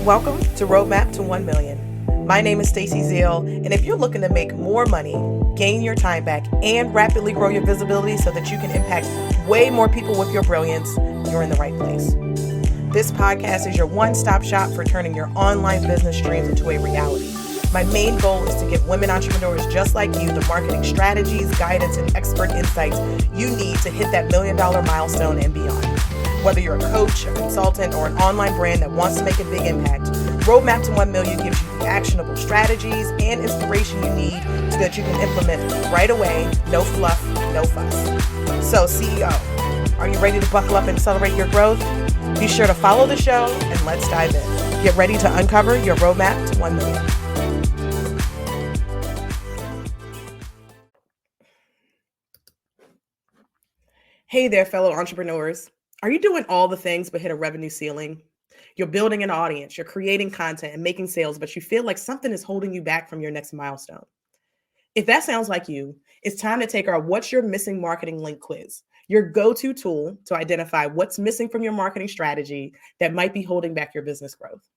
Welcome to Roadmap to 1 Million. My name is Stacey Zeal, and if you're looking to make more money, gain your time back, and rapidly grow your visibility so that you can impact way more people with your brilliance, you're in the right place. This podcast is your one-stop shop for turning your online business dreams into a reality. My main goal is to give women entrepreneurs just like you the marketing strategies, guidance, and expert insights you need to hit that $1 million milestone and beyond. Whether you're a coach, a consultant, or an online brand that wants to make a big impact, Roadmap to 1 Million gives you the actionable strategies and inspiration you need so that you can implement right away, no fluff, no fuss. So CEO, are you ready to buckle up and accelerate your growth? Be sure to follow the show and let's dive in. Get ready to uncover your roadmap to 1 million. Hey there, fellow entrepreneurs. Are you doing all the things but hit a revenue ceiling? You're building an audience, you're creating content and making sales, but you feel like something is holding you back from your next milestone. If that sounds like you, it's time to take our What's Your Missing Marketing Link quiz, your go-to tool to identify what's missing from your marketing strategy that might be holding back your business growth.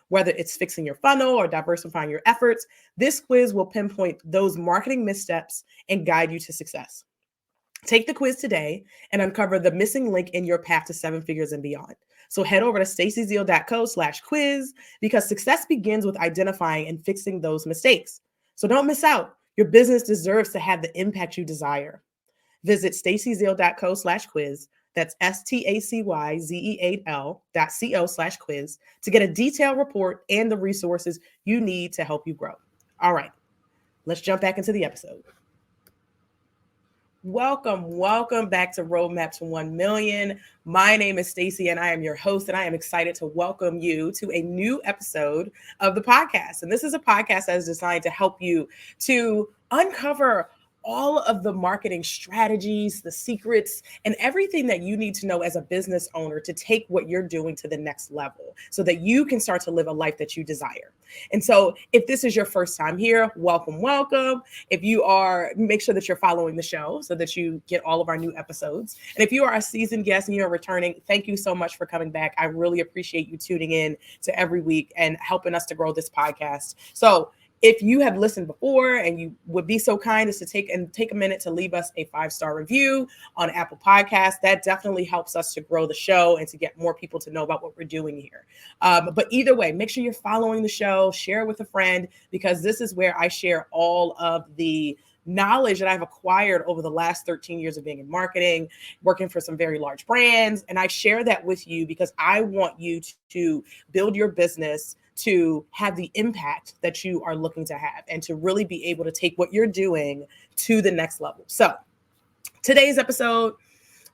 Whether it's fixing your funnel or diversifying your efforts, this quiz will pinpoint those marketing missteps and guide you to success. Take the quiz today and uncover the missing link in your path to 7 figures and beyond. So head over to staceyzeal.co/quiz because success begins with identifying and fixing those mistakes. So don't miss out. Your business deserves to have the impact you desire. Visit staceyzeal.co/quiz. That's STACYZEAL.co/quiz to get a detailed report and the resources you need to help you grow. All right, let's jump back into the episode. Welcome back to Roadmap to 1 Million. My name is Stacey and I am your host, and I am excited to welcome you to a new episode of the podcast. And this is a podcast that is designed to help you to uncover all of the marketing strategies, the secrets, and everything that you need to know as a business owner to take what you're doing to the next level so that you can start to live a life that you desire. And so if this is your first time here, welcome. If you are, make sure that you're following the show so that you get all of our new episodes. And if you are a seasoned guest and you're returning, thank you so much for coming back. I really appreciate you tuning in to every week and helping us to grow this podcast. So if you have listened before and you would be so kind as to take a minute to leave us a 5-star review on Apple Podcasts, that definitely helps us to grow the show and to get more people to know about what we're doing here. But either way, make sure you're following the show, share with a friend, because this is where I share all of the knowledge that I've acquired over the last 13 years of being in marketing, working for some very large brands. And I share that with you because I want you to build your business to have the impact that you are looking to have and to really be able to take what you're doing to the next level. So today's episode,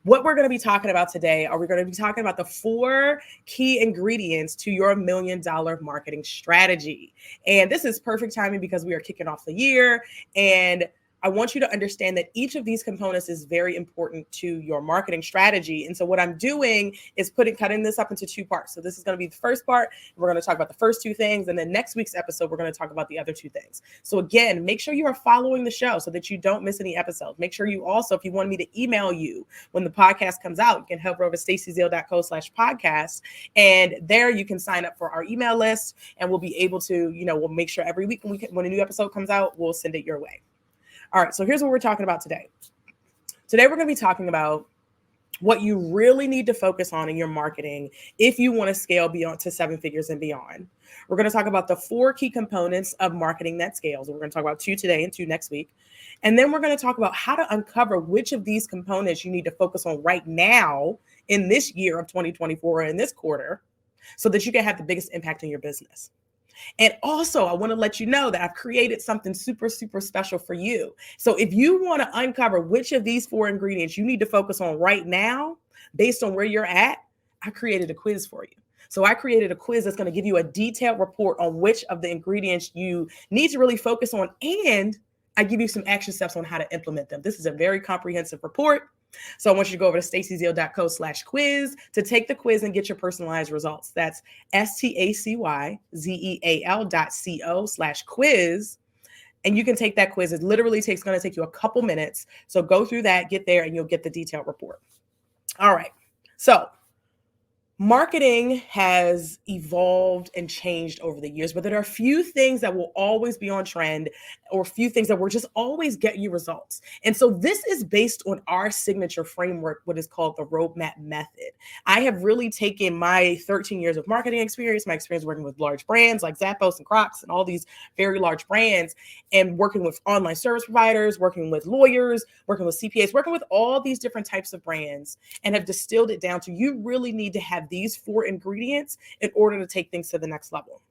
what we're going to be talking about today, we're going to be talking about the 4 key ingredients to your $1 million marketing strategy. And this is perfect timing because we are kicking off the year, and I want you to understand that each of these components is very important to your marketing strategy. And so what I'm doing is cutting this up into 2 parts. So this is going to be the first part. We're going to talk about the first 2 things. And then next week's episode, we're going to talk about the other 2 things. So again, make sure you are following the show so that you don't miss any episodes. Make sure you also, if you want me to email you when the podcast comes out, you can head over to staceyzeal.co/podcast. And there you can sign up for our email list, and we'll be able to, we'll make sure every week when a new episode comes out, we'll send it your way. All right, so here's what we're talking about today. Today, we're going to be talking about what you really need to focus on in your marketing if you want to scale beyond to 7 figures and beyond. We're going to talk about the 4 key components of marketing that scales. We're going to talk about 2 today and 2 next week. And then we're going to talk about how to uncover which of these components you need to focus on right now in this year of 2024 in this quarter so that you can have the biggest impact in your business. And also, I want to let you know that I've created something super, super special for you. So if you want to uncover which of these 4 ingredients you need to focus on right now, based on where you're at, I created a quiz for you. So I created a quiz that's going to give you a detailed report on which of the ingredients you need to really focus on. And I give you some action steps on how to implement them. This is a very comprehensive report. So I want you to go over to staceyzeal.co/quiz to take the quiz and get your personalized results. That's STACYZEAL.co/quiz. And you can take that quiz. It literally going to take you a couple minutes. So go through that, get there, and you'll get the detailed report. All right. So Marketing has evolved and changed over the years, but there are a few things that will always be on trend or a few things that will just always get you results. And so this is based on our signature framework, what is called the roadmap method. I have really taken my 13 years of marketing experience, my experience working with large brands like Zappos and Crocs and all these very large brands, and working with online service providers, working with lawyers, working with CPAs, working with all these different types of brands, and have distilled it down to you really need to have these 4 ingredients in order to take things to the next level.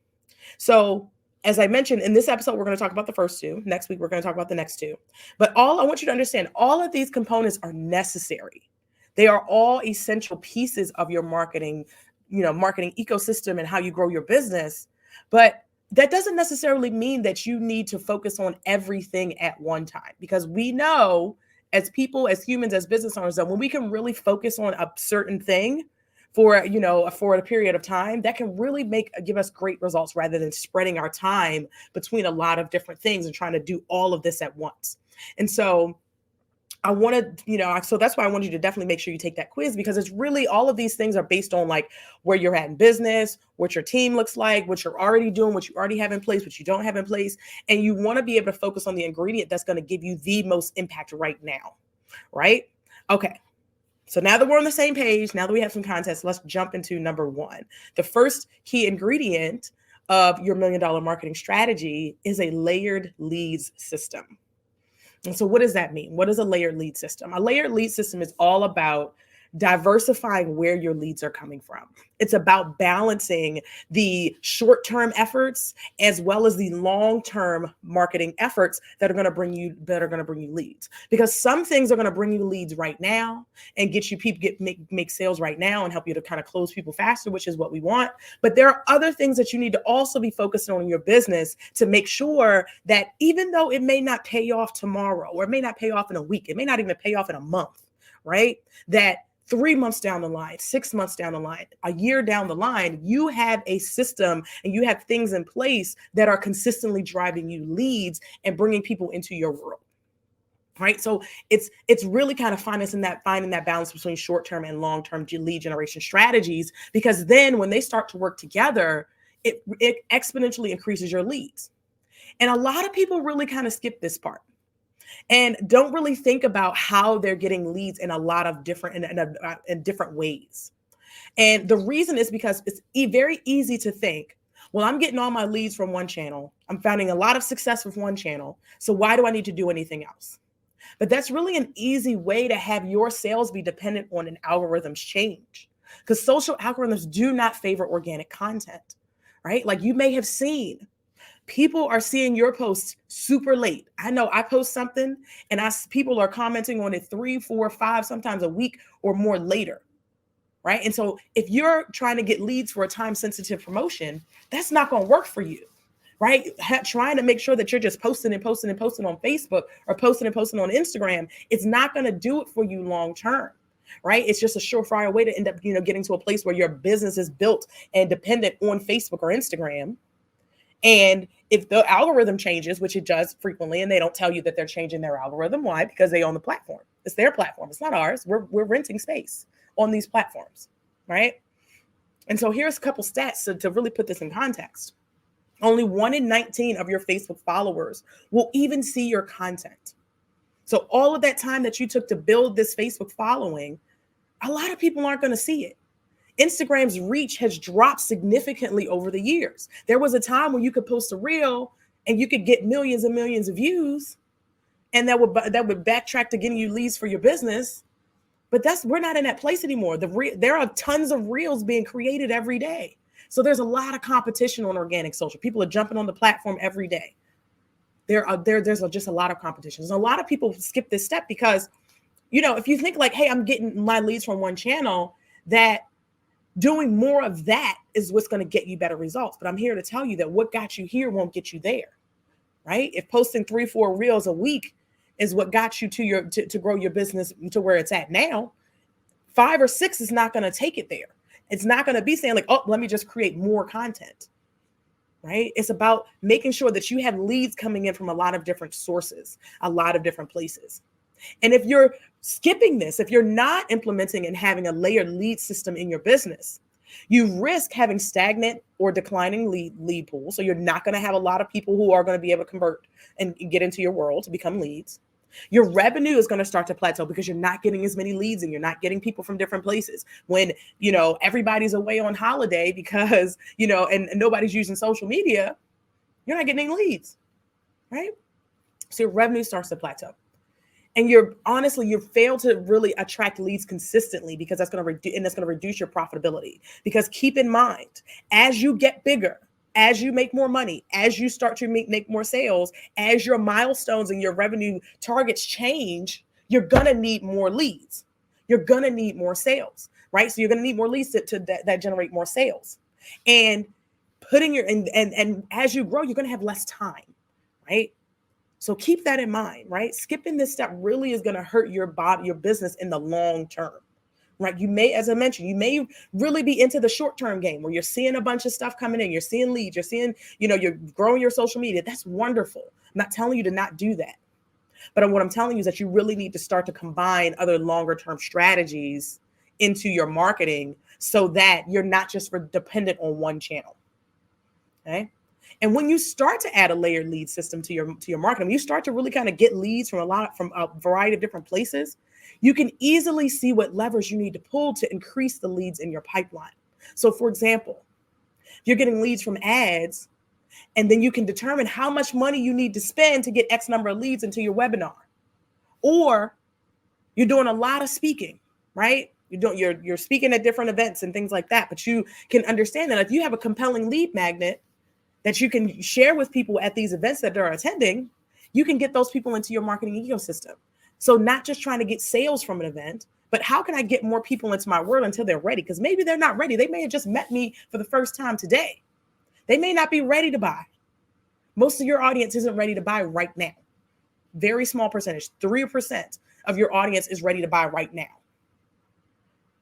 So, as I mentioned in this episode, we're going to talk about the first 2. Next week, we're going to talk about the next 2. But I want you to understand, all of these components are necessary. They are all essential pieces of your marketing, marketing ecosystem and how you grow your business. But that doesn't necessarily mean that you need to focus on everything at one time, because we know as people, as humans, as business owners, that when we can really focus on a certain thing for a period of time, that can really give us great results rather than spreading our time between a lot of different things and trying to do all of this at once. And so I want to, so that's why I want you to definitely make sure you take that quiz, because it's really, all of these things are based on like where you're at in business, what your team looks like, what you're already doing, what you already have in place, what you don't have in place. And you want to be able to focus on the ingredient that's going to give you the most impact right now. Right? Okay. So now that we're on the same page, now that we have some context, let's jump into number 1. The first key ingredient of your $1 million marketing strategy is a layered leads system. And so what does that mean? What is a layered lead system? A layered lead system is all about diversifying where your leads are coming from. It's about balancing the short-term efforts as well as the long-term marketing efforts that are going to bring you leads. Because some things are going to bring you leads right now and get you make sales right now and help you to kind of close people faster, which is what we want. But there are other things that you need to also be focused on in your business to make sure that even though it may not pay off tomorrow, or it may not pay off in a week, it may not even pay off in a month, right? That 3 months down the line, 6 months down the line, a year down the line, you have a system and you have things in place that are consistently driving you leads and bringing people into your world, right? So it's really kind of finding that balance between short-term and long-term lead generation strategies, because then when they start to work together, it exponentially increases your leads. And a lot of people really kind of skip this part and don't really think about how they're getting leads in a lot of different in different ways. And the reason is because it's very easy to think, well, I'm getting all my leads from one channel. I'm finding a lot of success with one channel. So why do I need to do anything else? But that's really an easy way to have your sales be dependent on an algorithm's change, because social algorithms do not favor organic content, right? Like you may have seen, people are seeing your posts super late. I know I post something and people are commenting on it 3, 4, 5, sometimes a week or more later, right? And so if you're trying to get leads for a time-sensitive promotion, that's not going to work for you, right? Trying to make sure that you're just posting and posting and posting on Facebook or posting and posting on Instagram, it's not going to do it for you long-term, right? It's just a surefire way to end up, getting to a place where your business is built and dependent on Facebook or Instagram. And if the algorithm changes, which it does frequently, and they don't tell you that they're changing their algorithm, why? Because they own the platform. It's their platform. It's not ours. We're renting space on these platforms, right? And so here's a couple stats to really put this in context. Only 1 in 19 of your Facebook followers will even see your content. So all of that time that you took to build this Facebook following, a lot of people aren't going to see it. Instagram's reach has dropped significantly over the years. There was a time when you could post a reel and you could get millions and millions of views, and that would backtrack to getting you leads for your business. But we're not in that place anymore. There are tons of reels being created every day. So there's a lot of competition on organic social. People are jumping on the platform every day. There's just a lot of competition. So a lot of people skip this step because, if you think like, hey, I'm getting my leads from one channel, that doing more of that is what's going to get you better results. But I'm here to tell you that what got you here won't get you there, right? If posting 3, 4 reels a week is what got you to grow your business to where it's at now, 5 or 6 is not going to take it there. It's not going to be saying like, oh, let me just create more content, right? It's about making sure that you have leads coming in from a lot of different sources, a lot of different places. And if you're skipping this, if you're not implementing and having a layered lead system in your business, You risk having stagnant or declining lead pool. So you're not going to have a lot of people who are going to be able to convert and get into your world to become leads. Your revenue is going to start to plateau because you're not getting as many leads and you're not getting people from different places. When, everybody's away on holiday because, and nobody's using social media, you're not getting any leads, right? So your revenue starts to plateau. And you fail to really attract leads consistently because that's going to reduce your profitability. Because keep in mind, as you get bigger, as you make more money, as you start to make more sales, as your milestones and your revenue targets change, you're going to need more leads. You're going to need more sales, right? So you're going to need more leads that generate more sales. And and as you grow, you're going to have less time, right? So keep that in mind, right? Skipping this step really is going to hurt your business in the long term, right? You may, as I mentioned, you may really be into the short-term game where you're seeing a bunch of stuff coming in, you're seeing leads, you're seeing, you're growing your social media. That's wonderful. I'm not telling you to not do that. But what I'm telling you is that you really need to start to combine other longer-term strategies into your marketing so that you're not just dependent on one channel, okay? And when you start to add a layered lead system to your marketing, you start to really kind of get leads from a variety of different places. You can easily see what levers you need to pull to increase the leads in your pipeline. So, for example, if you're getting leads from ads, and then you can determine how much money you need to spend to get X number of leads into your webinar, or you're doing a lot of speaking, right? You're speaking at different events and things like that. But you can understand that if you have a compelling lead magnet that you can share with people at these events that they're attending, you can get those people into your marketing ecosystem. So not just trying to get sales from an event, but how can I get more people into my world until they're ready? Because maybe they're not ready. They may have just met me for the first time today. They may not be ready to buy. Most of your audience isn't ready to buy right now. Very small percentage, 3% of your audience is ready to buy right now.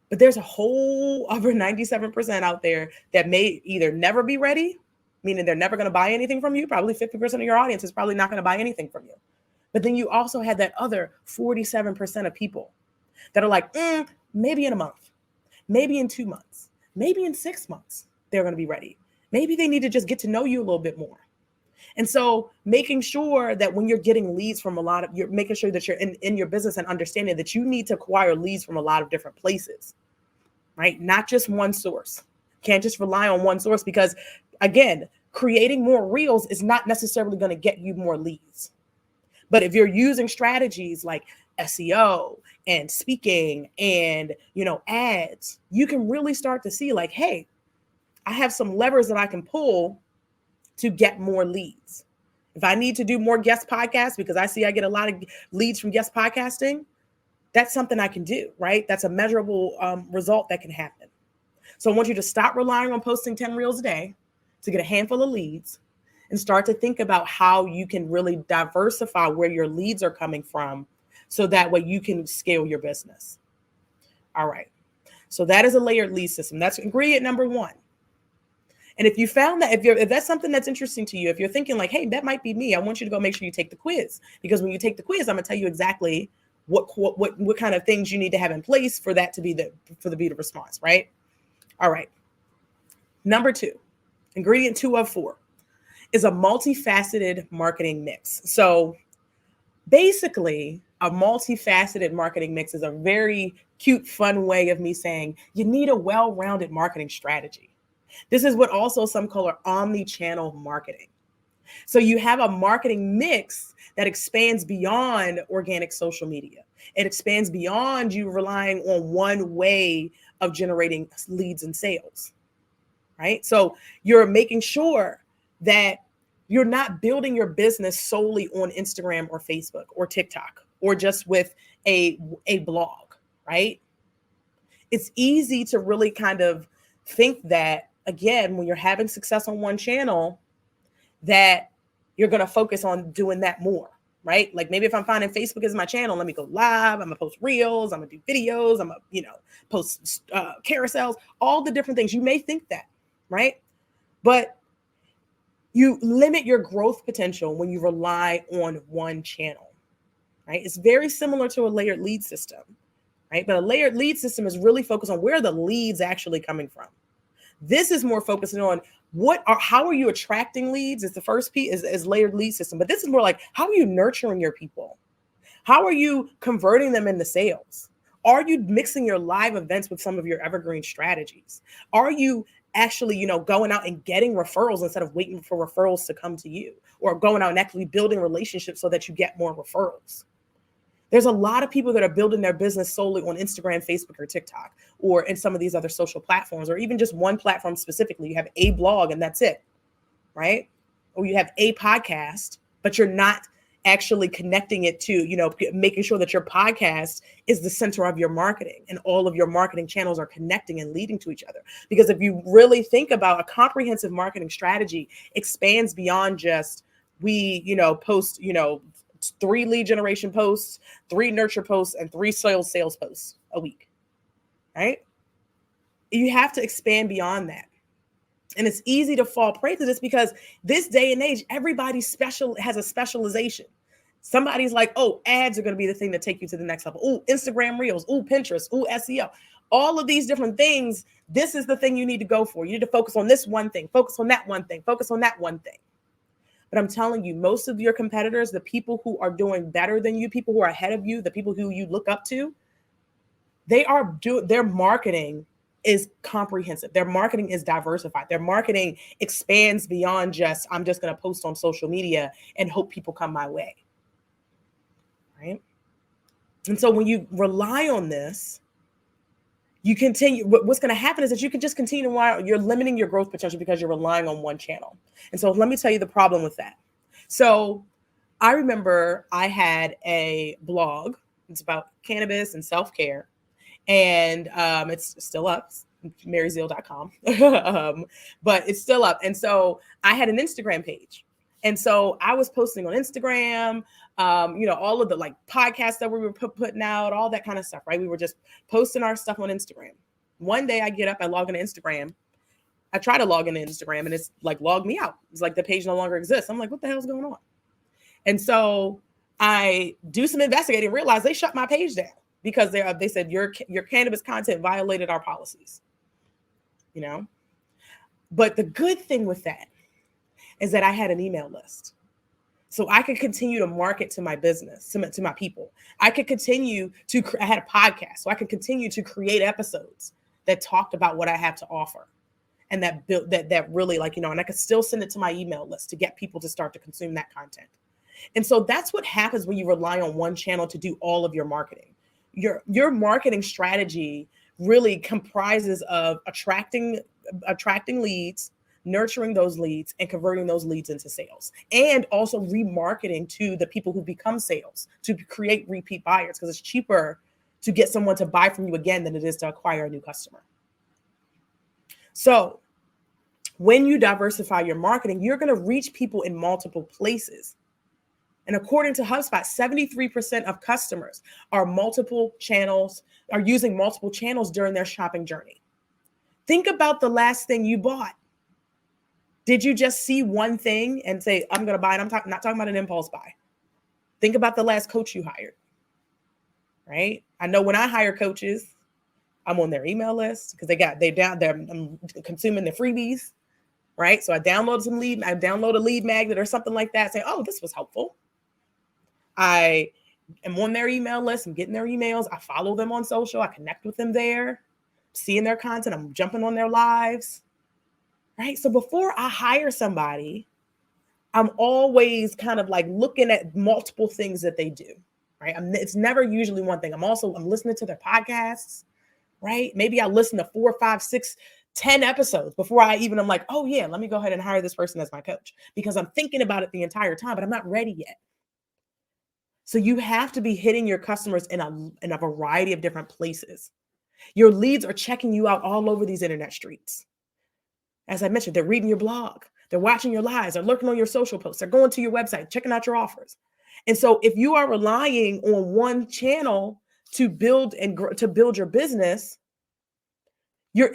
But there's a whole other 97% out there that may either never be ready, meaning they're never going to buy anything from you. Probably 50% of your audience is probably not going to buy anything from you. But then you also had that other 47% of people that are like, maybe in a month, maybe in 2 months, maybe in 6 months, they're going to be ready. Maybe they need to just get to know you a little bit more. And so making sure that when you're getting leads from you're making sure that you're in your business and understanding that you need to acquire leads from a lot of different places, right? Not just one source. Can't just rely on one source because, again, creating more reels is not necessarily going to get you more leads. But if you're using strategies like SEO and speaking and, ads, you can really start to see like, hey, I have some levers that I can pull to get more leads. If I need to do more guest podcasts because I see I get a lot of leads from guest podcasting, that's something I can do, right? That's a measurable result that can happen. So I want you to stop relying on posting 10 reels a day to get a handful of leads and start to think about how you can really diversify where your leads are coming from so that way you can scale your business. All right. So that is a layered lead system. That's ingredient number 1. And if you found that, if that's something that's interesting to you, if you're thinking like, hey, that might be me, I want you to go make sure you take the quiz, because when you take the quiz, I'm going to tell you exactly what kind of things you need to have in place for that to be the response, right? All right. Number 2, ingredient 2 of 4 is a multifaceted marketing mix. So basically, a multifaceted marketing mix is a very cute, fun way of me saying you need a well-rounded marketing strategy. This is what also some call omni-channel marketing. So you have a marketing mix that expands beyond organic social media. It expands beyond you relying on one way of generating leads and sales, right? So you're making sure that you're not building your business solely on Instagram or Facebook or TikTok or just with a blog, right? It's easy to really kind of think that, again, when you're having success on one channel, that you're going to focus on doing that more, right? Like maybe if I'm finding Facebook as my channel, let me go live. I'm going to post reels. I'm going to do videos. I'm going to, post carousels, all the different things. You may think that, right? But you limit your growth potential when you rely on one channel, right? It's very similar to a layered lead system, right? But a layered lead system is really focused on where the leads actually coming from. This is more focusing on how are you attracting leads? Is the first piece is layered lead system, but this is more like, how are you nurturing your people? How are you converting them into sales? Are you mixing your live events with some of your evergreen strategies? Are you actually, going out and getting referrals instead of waiting for referrals to come to you, or going out and actually building relationships so that you get more referrals? There's a lot of people that are building their business solely on Instagram, Facebook, or TikTok, or in some of these other social platforms, or even just one platform specifically. You have a blog and that's it, right? Or you have a podcast, but you're not actually connecting it to, making sure that your podcast is the center of your marketing and all of your marketing channels are connecting and leading to each other. Because if you really think about a comprehensive marketing strategy, expands beyond just post, 3 lead generation posts, 3 nurture posts, and 3 sales posts a week, right? You have to expand beyond that. And it's easy to fall prey to this because this day and age, everybody has a specialization. Somebody's like, oh, ads are going to be the thing to take you to the next level. Oh, Instagram Reels. Oh, Pinterest. Oh, SEO. All of these different things. This is the thing you need to go for. You need to focus on this one thing, focus on that one thing, focus on that one thing. But I'm telling you, most of your competitors, the people who are doing better than you, people who are ahead of you, the people who you look up to, their marketing is comprehensive. Their marketing is diversified. Their marketing expands beyond just, I'm just going to post on social media and hope people come my way. Right? And so when you rely on this, you continue, what's going to happen is that you can just continue while you're limiting your growth potential because you're relying on one channel. And so let me tell you the problem with that. So I remember I had a blog. It's about cannabis and self-care. And it's still up, maryzeal.com. But it's still up. And so I had an Instagram page. And so I was posting on Instagram, all of the like podcasts that we were putting out, all that kind of stuff, right? We were just posting our stuff on Instagram. One day I get up, I log into Instagram. I try to log into Instagram and it's like, log me out. It's like the page no longer exists. I'm like, what the hell's going on? And so I do some investigating, realize they shut my page down because they said your cannabis content violated our policies, But the good thing with that is that I had an email list. So I could continue to market to my business, to my people. I could continue I had a podcast, so I could continue to create episodes that talked about what I have to offer. And that built that really and I could still send it to my email list to get people to start to consume that content. And so that's what happens when you rely on one channel to do all of your marketing. Your marketing strategy really comprises of attracting leads, nurturing those leads, and converting those leads into sales, and also remarketing to the people who become sales to create repeat buyers, because it's cheaper to get someone to buy from you again than it is to acquire a new customer. So when you diversify your marketing, you're going to reach people in multiple places. And according to HubSpot, 73% of customers are using multiple channels during their shopping journey. Think about the last thing you bought. Did you just see one thing and say, I'm going to buy it? I'm not talking about an impulse buy. Think about the last coach you hired, right? I know when I hire coaches, I'm on their email list because I'm consuming the freebies, right? So I download a lead magnet or something like that, saying, oh, this was helpful. I am on their email list. I'm getting their emails. I follow them on social. I connect with them there, seeing their content. I'm jumping on their lives, right? So before I hire somebody, I'm always kind of like looking at multiple things that they do, right? It's never usually one thing. I'm listening to their podcasts, right? Maybe I listen to 4, 5, 6, 10 episodes before I'm like, oh yeah, let me go ahead and hire this person as my coach, because I'm thinking about it the entire time, but I'm not ready yet. So you have to be hitting your customers in a variety of different places. Your leads are checking you out all over these internet streets. As I mentioned, they're reading your blog, they're watching your lives, they're lurking on your social posts, they're going to your website, checking out your offers. And so if you are relying on one channel to build your business, you're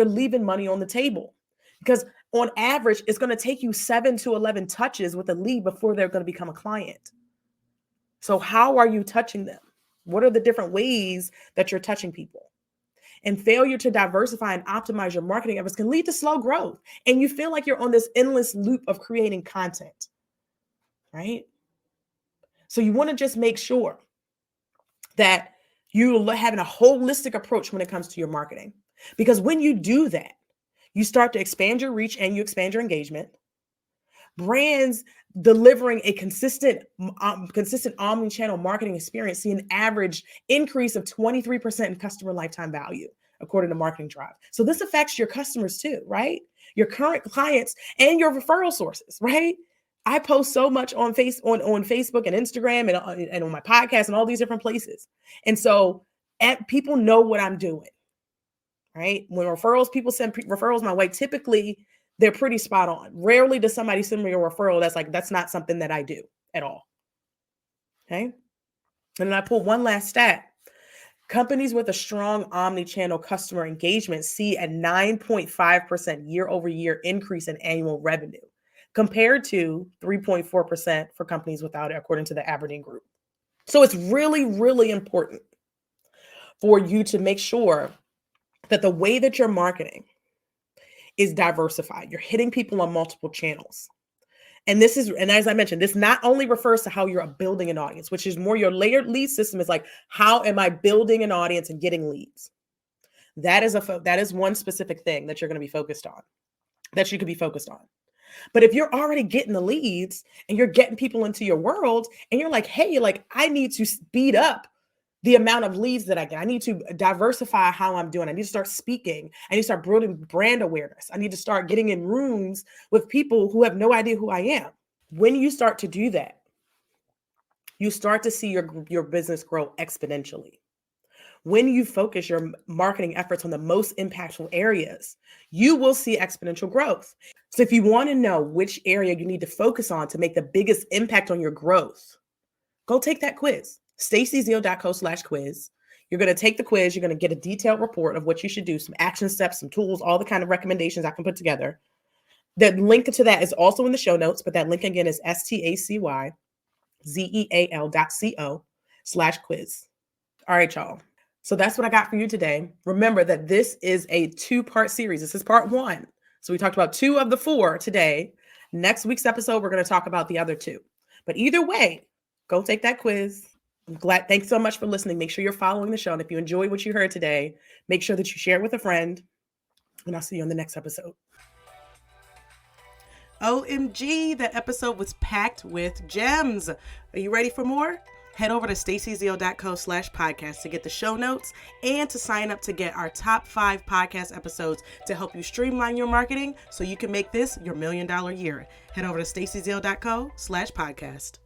leaving money on the table, because on average, it's going to take you 7 to 11 touches with a lead before they're going to become a client. So how are you touching them? What are the different ways that you're touching people? And failure to diversify and optimize your marketing efforts can lead to slow growth. And you feel like you're on this endless loop of creating content, right? So you want to just make sure that you're having a holistic approach when it comes to your marketing. Because when you do that, you start to expand your reach and you expand your engagement. Brands delivering a consistent omni-channel marketing experience see an average increase of 23% in customer lifetime value, according to Marketing Drive. So this affects your customers too, right? Your current clients and your referral sources, right? I post so much on Facebook and Instagram and on my podcast and all these different places. And so people know what I'm doing, right? When people send referrals my way, typically they're pretty spot on. Rarely does somebody send me a referral that's not something that I do at all. Okay. And then I pull one last stat. Companies with a strong omni-channel customer engagement see a 9.5% year-over-year increase in annual revenue, compared to 3.4% for companies without it, according to the Aberdeen Group. So it's really, really important for you to make sure that the way that you're marketing is diversified. You're hitting people on multiple channels. And as I mentioned, this not only refers to how you're building an audience, which is more your layered lead system is like, how am I building an audience and getting leads? That is one specific thing that you're going to be focused on, that you could be focused on. But if you're already getting the leads and you're getting people into your world and you're like, hey, I need to speed up the amount of leads that I get. I need to diversify how I'm doing. I need to start speaking. I need to start building brand awareness. I need to start getting in rooms with people who have no idea who I am. When you start to do that, you start to see your business grow exponentially. When you focus your marketing efforts on the most impactful areas, you will see exponential growth. So if you want to know which area you need to focus on to make the biggest impact on your growth, go take that quiz. stacyzeal.co/quiz. You're going to take the quiz. You're going to get a detailed report of what you should do, some action steps, some tools, all the kind of recommendations I can put together. The link to that is also in the show notes, but that link again is stacyzeal.co/quiz. All right, y'all. So that's what I got for you today. Remember that this is a 2-part series. This is part 1. So we talked about 2 of the 4 today. Next week's episode, we're going to talk about the other 2. But either way, go take that quiz. I'm glad. Thanks so much for listening. Make sure you're following the show. And if you enjoyed what you heard today, make sure that you share it with a friend. And I'll see you on the next episode. OMG, that episode was packed with gems. Are you ready for more? Head over to stacyzeal.co/podcast to get the show notes and to sign up to get our top 5 podcast episodes to help you streamline your marketing so you can make this your $1 million year. Head over to stacyzeal.co/podcast.